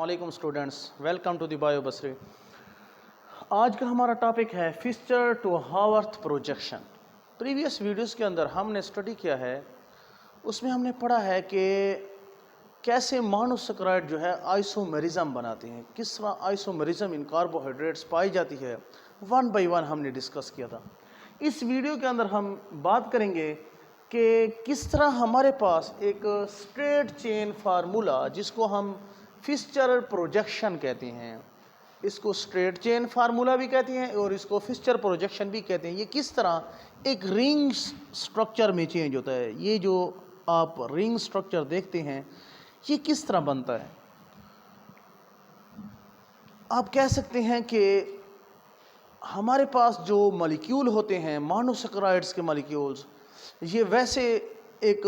अस्सलामुअलैकुम students, welcome to the bio Basri. आज का हमारा टॉपिक है Fischer to Haworth projection. Previous videos के अंदर हमने स्टडी किया है, उसमें हमने पढ़ा है कि कैसे मोनोसैकराइड जो है आइसोमेरिज्म बनाते हैं, किस तरह आइसोमेरिज्म इन कार्बोहाइड्रेट्स पाई जाती है, वन बाय वन हमने डिस्कस किया था। इस वीडियो के अंदर हम बात करेंगे कि किस तरह हमारे पास एक स्ट्रेट चेन फार्मूला, जिसको हम फिशर प्रोजेक्शन कहते हैं, इसको स्ट्रेट चेन फार्मूला भी कहते हैं और इसको फिशर प्रोजेक्शन भी कहते हैं, ये किस तरह एक रिंग स्ट्रक्चर में चेंज होता है। ये जो आप रिंग स्ट्रक्चर देखते हैं, ये किस तरह बनता है। आप कह सकते हैं कि हमारे पास जो मॉलिक्यूल होते हैं, मोनोसैकराइड्स के मॉलिक्यूल्स, ये वैसे एक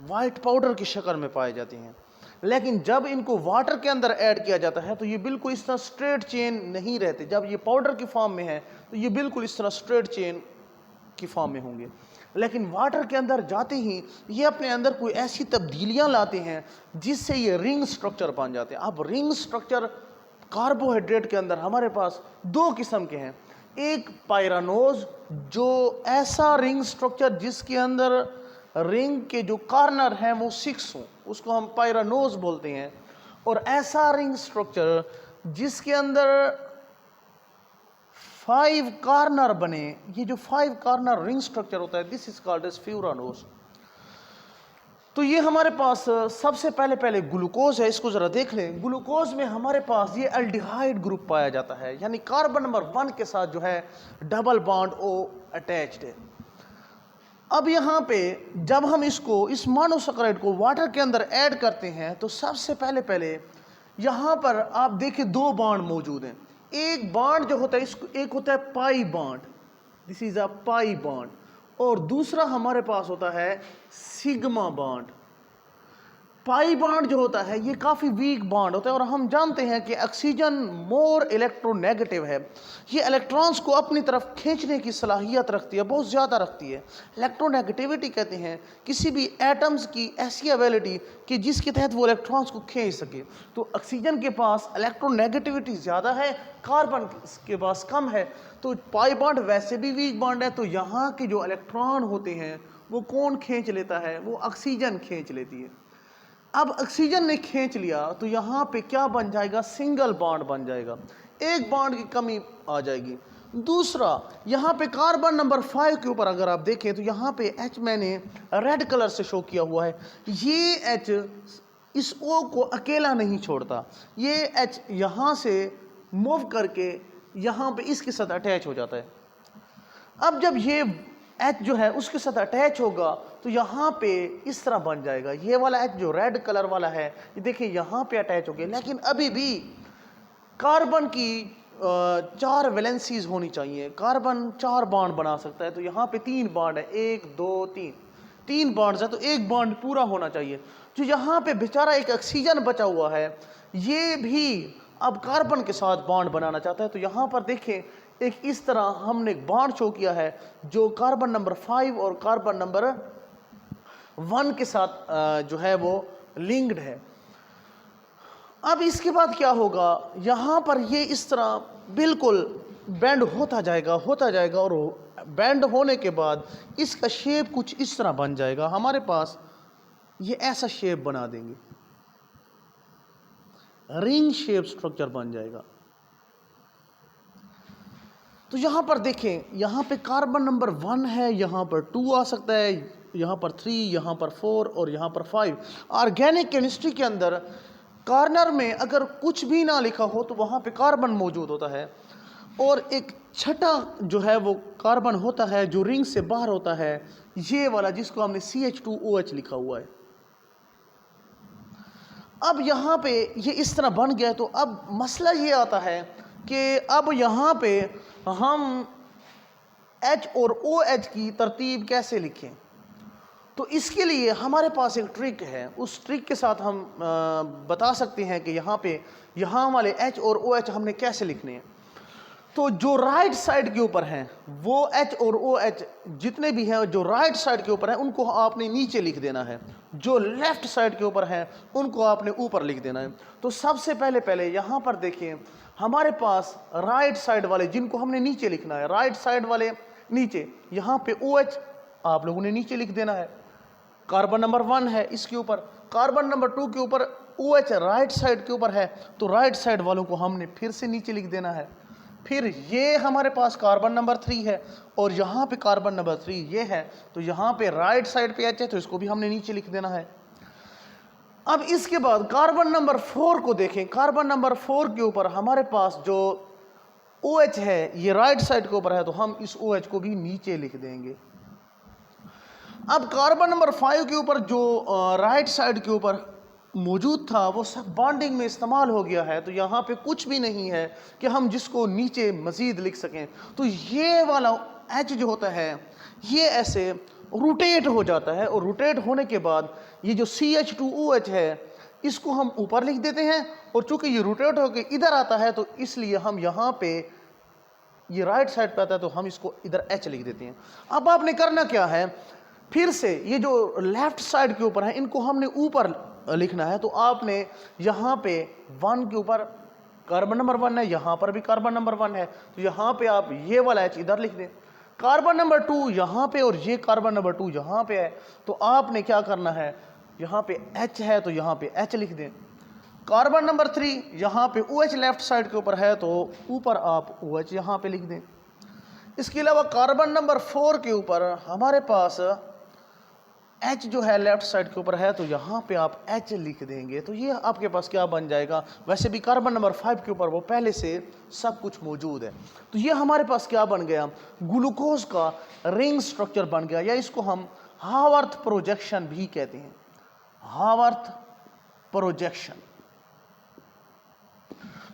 वाइट पाउडर की शक्ल में पाए जाते हैं, लेकिन जब इनको वाटर के अंदर ऐड किया जाता है तो ये बिल्कुल इस तरह स्ट्रेट चेन नहीं रहते। जब ये पाउडर की फॉर्म में है तो ये बिल्कुल इस तरह स्ट्रेट चेन की फॉर्म में होंगे, लेकिन वाटर के अंदर जाते ही ये अपने अंदर कोई ऐसी तब्दीलियां लाते हैं जिससे ये रिंग स्ट्रक्चर बन जाते हैं। अब रिंग स्ट्रक्चर कार्बोहाइड्रेट के अंदर हमारे पास दो किस्म के हैं। एक पायरानोज, जो ऐसा रिंग स्ट्रक्चर जिसके अंदर रिंग के जो कॉर्नर हैं वो 6 हों, उसको हम पायरानोज बोलते हैं। और ऐसा रिंग स्ट्रक्चर जिसके अंदर 5 कॉर्नर बने, ये जो 5 कॉर्नर रिंग स्ट्रक्चर होता है, this is called as furanose. तो ये हमारे पास सबसे पहले ग्लूकोज है, इसको जरा देख लें। ग्लूकोज में हमारे पास ये एल्डिहाइड ग्रुप पाया जाता है, यानी कार्बन नंबर 1 के साथ जो है डबल बॉन्ड ओ अटैच्ड है। अब यहाँ पे जब हम इस मोनोसैकराइड को वाटर के अंदर ऐड करते हैं तो सबसे पहले यहाँ पर आप देखिए 2 बॉन्ड मौजूद हैं। एक बॉन्ड जो होता है, इसको एक होता है pi bond, this is a pi bond, और दूसरा हमारे पास होता है सिग्मा बॉन्ड। पाई बॉन्ड जो होता है ये काफ़ी वीक बॉन्ड होता है, और हम जानते हैं कि ऑक्सीजन मोर इलेक्ट्रोनेगेटिव है, ये इलेक्ट्रॉन्स को अपनी तरफ खींचने की सलाहियत रखती है, बहुत ज़्यादा रखती है। इलेक्ट्रोनेगेटिविटी कहते हैं किसी भी एटम्स की ऐसी एबिलिटी कि जिसके तहत वो इलेक्ट्रॉन्स को खींच सके। तो ऑक्सीजन के पास इलेक्ट्रोनेगेटिविटी ज़्यादा है, कार्बन के पास कम है। तो पाई बॉन्ड वैसे भी वीक बॉन्ड है, तो यहाँ के जो इलेक्ट्रॉन होते हैं वो कौन खींच लेता है, वो ऑक्सीजन खींच लेती है। अब ऑक्सीजन ने खींच लिया तो यहाँ पे क्या बन जाएगा, सिंगल बॉन्ड बन जाएगा, एक बॉन्ड की कमी आ जाएगी। दूसरा, यहाँ पे कार्बन नंबर 5 के ऊपर अगर आप देखें तो यहाँ पे H मैंने रेड कलर से शो किया हुआ है। ये H इस O को अकेला नहीं छोड़ता, ये H यहाँ से मूव करके यहाँ पे इसके साथ अटैच हो जाता है। अब जब ये H जो है उसके साथ अटैच होगा तो यहाँ पे इस तरह बन जाएगा। ये वाला H जो रेड कलर वाला है, ये देखिए यहाँ पे अटैच हो गया, लेकिन अभी भी कार्बन की 4 वैलेंसीज होनी चाहिए। कार्बन 4 बॉन्ड बना सकता है, तो यहाँ पे 3 बॉन्ड है, 1 2 3 बॉन्ड्स है, तो एक बॉन्ड पूरा होना चाहिए। जो यहाँ पे बेचारा एक ऑक्सीजन बचा हुआ है, ये भी अब कार्बन के साथ बॉन्ड बनाना चाहता है। तो यहाँ पर देखें एक इस तरह हमने एक बॉन्ड शो किया है जो कार्बन नंबर 5 और कार्बन नंबर 1 के साथ जो है वो लिंक्ड है। अब इसके बाद क्या होगा, यहाँ पर ये इस तरह बिल्कुल बेंड होता जाएगा और बेंड होने के बाद इसका शेप कुछ इस तरह बन जाएगा। हमारे पास ये ऐसा शेप बना देंगे, रिंग शेप स्ट्रक्चर बन जाएगा। तो यहाँ पर देखें, यहाँ पे कार्बन नंबर 1 है, यहाँ पर 2 आ सकता है, यहाँ पर 3, यहाँ पर 4 और यहाँ पर 5। ऑर्गेनिक केमिस्ट्री के अंदर कॉर्नर में अगर कुछ भी ना लिखा हो तो वहाँ पे कार्बन मौजूद होता है, और एक छठा जो है वो कार्बन होता है जो रिंग से बाहर होता है, ये वाला जिसको हमने CH2OH लिखा हुआ है। अब यहाँ पे ये इस तरह बन गया। तो अब मसला ये आता है कि अब यहाँ पे हम H और OH की तरतीब कैसे लिखें। तो इसके लिए हमारे पास एक ट्रिक है, उस ट्रिक के साथ हम बता सकते हैं कि यहाँ वाले H और OH हमने कैसे लिखने हैं। तो जो राइट साइड के ऊपर हैं वो H और OH जितने भी हैं जो राइट साइड के ऊपर हैं उनको आपने नीचे लिख देना है, जो लेफ्ट साइड के ऊपर हैं उनको आपने ऊपर लिख देना है। तो सबसे पहले यहाँ पर देखिए हमारे पास राइट साइड वाले जिनको हमने नीचे लिखना है, राइट साइड वाले नीचे, यहाँ पे OH आप लोगों ने नीचे लिख देना है। कार्बन नंबर 1 है इसके ऊपर, कार्बन नंबर 2 के ऊपर OH राइट साइड के ऊपर है, तो राइट साइड वालों को हमने फिर से नीचे लिख देना है। फिर ये हमारे पास कार्बन नंबर 3 है और यहाँ पे कार्बन नंबर 3 ये है, तो यहाँ पे राइट साइड पे H है तो इसको भी हमने नीचे लिख देना है। अब इसके बाद कार्बन नंबर 4 को देखें, कार्बन नंबर 4 के ऊपर हमारे पास जो OH है ये राइट साइड के ऊपर है, तो हम इस OH को भी नीचे लिख देंगे। अब कार्बन नंबर 5 के ऊपर जो राइट साइड के ऊपर मौजूद था वो सब बॉन्डिंग में इस्तेमाल हो गया है, तो यहाँ पे कुछ भी नहीं है कि हम जिसको नीचे मज़ीद लिख सकें। तो ये वाला H जो होता है ये ऐसे रोटेट हो जाता है और रोटेट होने के बाद ये जो CH2OH है इसको हम ऊपर लिख देते हैं, और चूंकि ये रोटेट होकर इधर आता है तो इसलिए हम यहाँ पे ये राइट साइड पे आता है तो हम इसको इधर H लिख देते हैं। अब आपने करना क्या है, फिर से ये जो लेफ्ट साइड के ऊपर है इनको हमने ऊपर लिखना है, तो आपने यहाँ पे 1 के ऊपर कार्बन नंबर 1 है, यहाँ पर भी कार्बन नंबर 1 है, तो यहाँ पे आप ये वाला H इधर लिख दें। कार्बन नंबर 2 यहाँ पे और ये कार्बन नंबर 2 यहाँ पे है, तो आपने क्या करना है, यहाँ पे H है तो यहाँ पे H लिख दें। कार्बन नंबर 3 यहाँ पे OH लेफ्ट साइड के ऊपर है तो ऊपर आप OH यहाँ पे लिख दें। इसके अलावा कार्बन नंबर 4 के ऊपर हमारे पास H जो है लेफ्ट साइड के ऊपर है तो यहाँ पे आप H लिख देंगे, तो ये आपके पास क्या बन जाएगा। वैसे भी कार्बन नंबर 5 के ऊपर वो पहले से सब कुछ मौजूद है, तो ये हमारे पास क्या बन गया, ग्लूकोज का रिंग स्ट्रक्चर बन गया, या इसको हम हावर्थ प्रोजेक्शन भी कहते हैं, हावर्थ प्रोजेक्शन।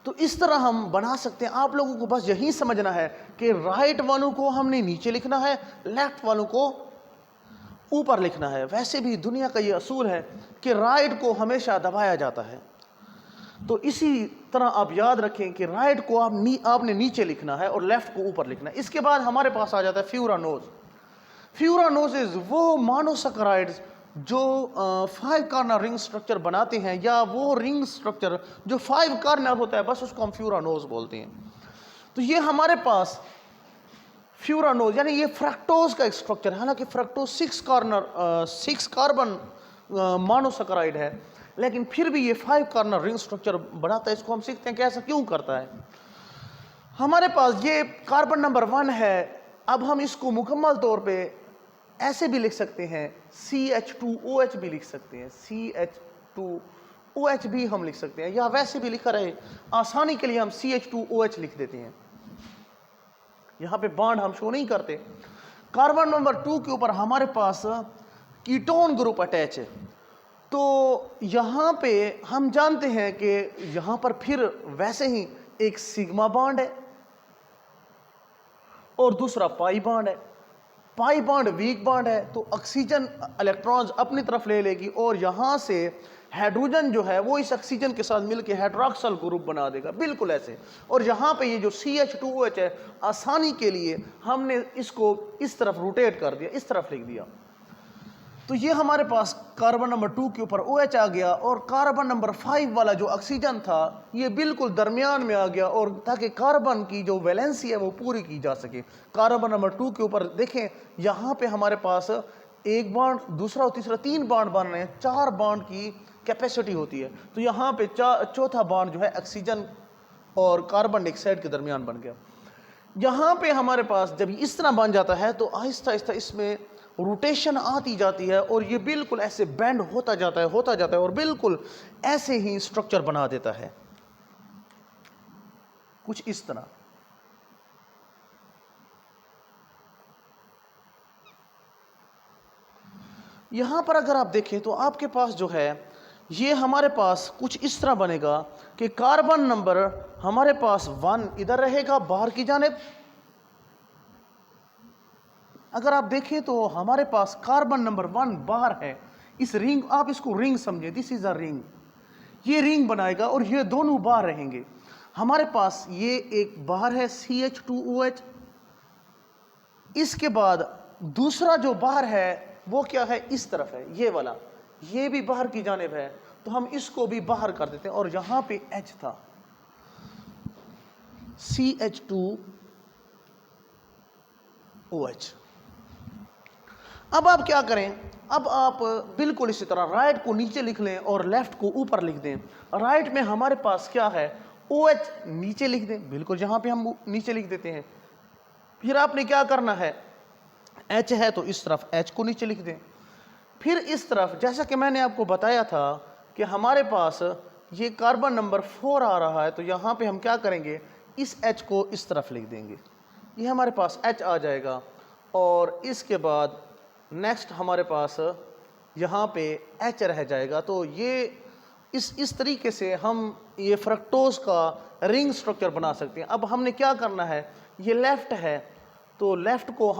तो इस तरह हम बना सकते हैं। आप लोगों को बस यही समझना है कि राइट वालों को हमने नीचे लिखना है, लेफ्ट वालों को ऊपर लिखना है। वैसे भी दुनिया का ये असूल है कि राइट को हमेशा दबाया जाता है, तो इसी तरह आप याद रखें कि राइट को आपने नीचे लिखना है और लेफ्ट को ऊपर लिखना है। इसके बाद हमारे पास आ जाता है फ्यूरानोज। फ्यूरानोजेज वो मोनोसैकेराइड्स जो 5 कार्नर रिंग स्ट्रक्चर बनाते हैं, या वो रिंग स्ट्रक्चर जो 5 कार्नर होता है बस उसको हम फ्यूरानोज बोलते हैं। तो ये हमारे पास फ्यूरानोज यानी ये फ्रक्टोज का एक स्ट्रक्चर है। हालांकि फ्रक्टोज 6 कार्बन मोनोसैकेराइड है, लेकिन फिर भी ये 5 कार्नर रिंग स्ट्रक्चर बनाता है। इसको हम सीखते हैं कि ऐसा क्यों करता है। हमारे पास ये कार्बन नंबर 1 है, अब हम इसको मुकम्मल तौर पे ऐसे भी लिख सकते हैं, CH2OH भी लिख सकते हैं, CH2OH भी हम लिख सकते हैं, या वैसे भी लिखा रहे आसानी के लिए हम CH2OH लिख देते हैं। यहाँ पे बॉन्ड हम शो नहीं करते। कार्बन नंबर 2 के ऊपर हमारे पास कीटोन ग्रुप अटैच है, तो यहाँ पे हम जानते हैं कि यहाँ पर फिर वैसे ही एक सिग्मा बॉन्ड है और दूसरा पाई बॉन्ड है। पाई बॉन्ड वीक बॉन्ड है, तो ऑक्सीजन इलेक्ट्रॉन्स अपनी तरफ ले लेगी और यहाँ से हाइड्रोजन जो है वो इस ऑक्सीजन के साथ मिलकर हाइड्रोक्सल ग्रुप बना देगा, बिल्कुल ऐसे। और यहाँ पे ये जो CH2OH है, आसानी के लिए हमने इसको इस तरफ रोटेट कर दिया, इस तरफ लिख दिया, तो ये हमारे पास कार्बन नंबर 2 के ऊपर OH आ गया, और कार्बन नंबर 5 वाला जो ऑक्सीजन था ये बिल्कुल दरमियान में आ गया, और ताकि कार्बन की जो वैलेंसी है वो पूरी की जा सके। कार्बन नंबर 2 के ऊपर देखें, यहाँ पे हमारे पास एक बॉन्ड, दूसरा और तीसरा 3 बॉन्ड बन रहे हैं, 4 बॉन्ड की कैपेसिटी होती है, तो यहाँ पे चौथा बॉन्ड जो है ऑक्सीजन और कार्बन डाइऑक्साइड के दरमियान बन गया। यहाँ पे हमारे पास जब इस तरह बन जाता है तो आहिस्ता आहिस्ता इसमें रोटेशन आती जाती है और ये बिल्कुल ऐसे बेंड होता जाता है और बिल्कुल ऐसे ही स्ट्रक्चर बना देता है, कुछ इस तरह। यहां पर अगर आप देखें तो आपके पास जो है ये हमारे पास कुछ इस तरह बनेगा कि कार्बन नंबर हमारे पास 1 इधर रहेगा बाहर की जानिब। अगर आप देखें तो हमारे पास कार्बन नंबर 1 बाहर है, इस रिंग, आप इसको रिंग समझे, दिस इज अ रिंग, ये रिंग बनाएगा और ये दोनों बाहर रहेंगे। हमारे पास ये एक बाहर है CH2OH, इसके बाद दूसरा जो बाहर है वो क्या है, इस तरफ है, ये वाला, ये भी बाहर की जानिब है, तो हम इसको भी बाहर कर देते हैं और यहां पे H था, CH2OH। अब आप क्या करें, अब आप बिल्कुल इसी तरह राइट को नीचे लिख लें और लेफ्ट को ऊपर लिख दें। राइट में हमारे पास क्या है, OH नीचे लिख दें, बिल्कुल जहां पे हम नीचे लिख देते हैं। फिर आपने क्या करना है, H है तो इस तरफ H को नीचे लिख दें। फिर इस तरफ जैसा कि मैंने आपको बताया था कि हमारे पास ये कार्बन नंबर 4 आ रहा है, तो यहाँ पे हम क्या करेंगे, इस H को इस तरफ लिख देंगे, ये हमारे पास H आ जाएगा। और इसके बाद नेक्स्ट हमारे पास यहाँ पे H रह जाएगा। तो ये इस तरीके से हम ये फ्रक्टोज का रिंग स्ट्रक्चर बना सकते हैं। अब हमने क्या करना है, ये लेफ्ट है तो लेफ्ट को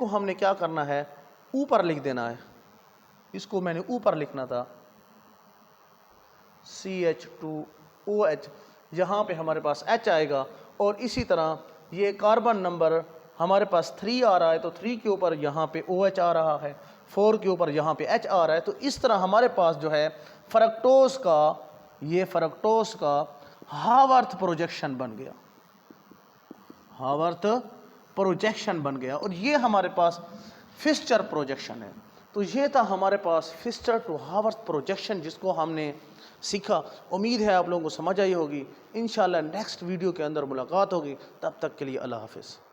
हमने क्या करना है, ऊपर लिख देना है, इसको मैंने ऊपर लिखना था CH2OH, यहाँ पे हमारे पास H आएगा। और इसी तरह ये कार्बन नंबर हमारे पास 3 आ रहा है, तो 3 के ऊपर यहाँ पे OH आ रहा है, 4 के ऊपर यहाँ पे H आ रहा है। तो इस तरह हमारे पास जो है फ्रक्टोज का हावर्थ प्रोजेक्शन बन गया, हावर्थ प्रोजेक्शन बन गया। और ये हमारे पास फिस्चर प्रोजेक्शन है। तो ये था हमारे पास फिस्चर टू हावर्थ प्रोजेक्शन, जिसको हमने सीखा। उम्मीद है आप लोगों को समझ आई होगी। इंशाल्लाह नेक्स्ट वीडियो के अंदर मुलाकात होगी, तब तक के लिए अल्लाह हाफिज़।